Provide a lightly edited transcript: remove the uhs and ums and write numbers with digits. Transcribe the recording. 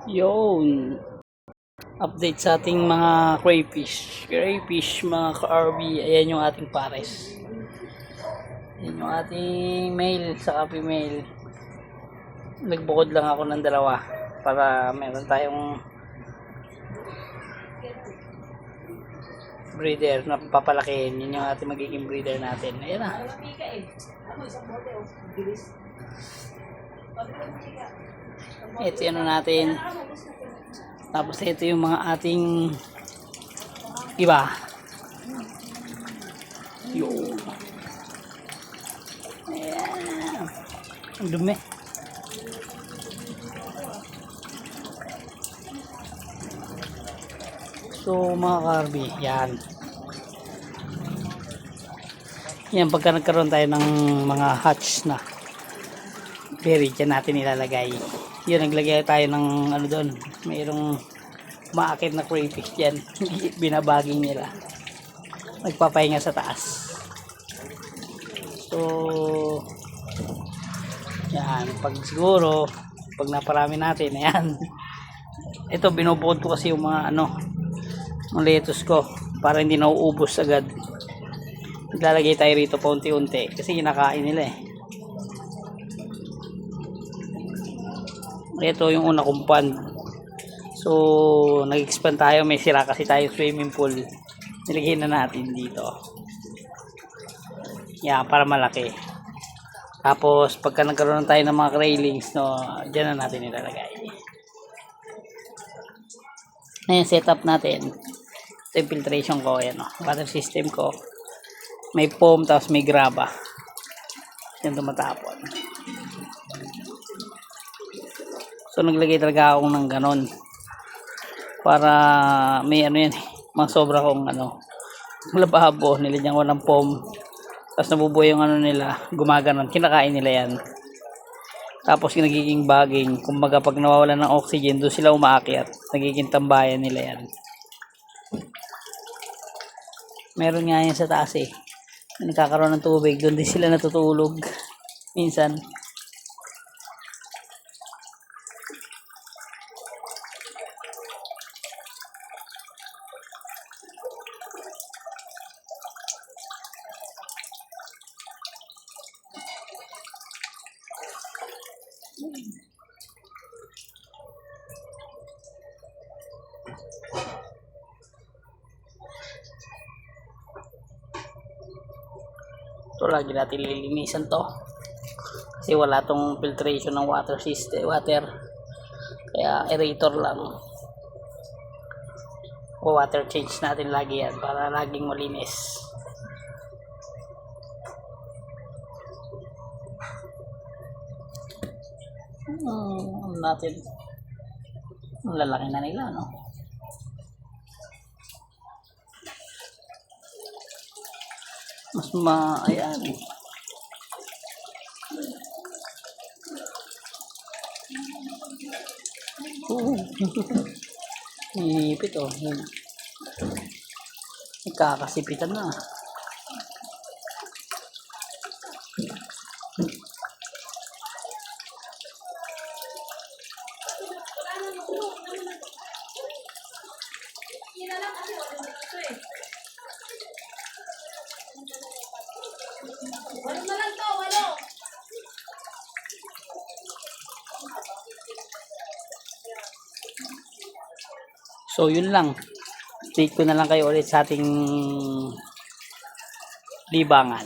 Yun, update sa ating mga crayfish mga ka-RB. Ayan yung ating pares, ayan yung ating male sa female. Nagbukod lang ako ng dalawa para meron tayong breeder na papalakihin. Yun yung ating magiging breeder natin. Ayan na, ito yung ano natin. Tapos ito yung mga ating iba. Yun. Ayan. Ang dumi. So mga karbi, yan. Yan, pagka nagkaroon tayo ng mga hatch na berry, dyan natin ilalagay. Yun, naglagay tayo ng ano doon, mayroong maakit na crayfish dyan. Binabaging nila, nagpapahinga sa taas. So yan, pag siguro pag naparami natin, ayan, ito binubukod ko kasi yung mga ano, mga lettuce ko para hindi nauubos agad. Naglalagay tayo rito paunti-unti kasi kinakain nila eh. Ito yung una kong pond. So nag-expand tayo, may sira kasi tayo swimming pool, nilagay na natin dito yan para malaki. Tapos pagka nagkaroon tayo ng mga railings, no, dyan na natin ilalagay. Ngayon setup natin, ito yung filtration ko, yan, no, water system ko, may foam tapos may graba yan tumatapon. So naglagay talaga ako ng ganon para may ano yan, mga sobra kong ano, lababo, nilagyan ko ng foam tapos nabubuhay yung ano nila, gumaganon, kinakain nila yan. Tapos nagiging bagging, kumbaga pag nawawalan ng oxygen doon sila umaakyat, nagiging tambayan nila yan. Meron nga yan sa taas eh, nagkakaroon ng tubig, doon din sila natutulog minsan. So lagi natin lilinisan to kasi wala tong filtration ng water system, kaya aerator lang o water change natin lagi yan para laging malinis. Natin ang lalaki na nila, no? Mas ayan. Ipit oh. Nagkakasipitan na. So yun lang, update ko na lang kayo ulit sa ating libangan.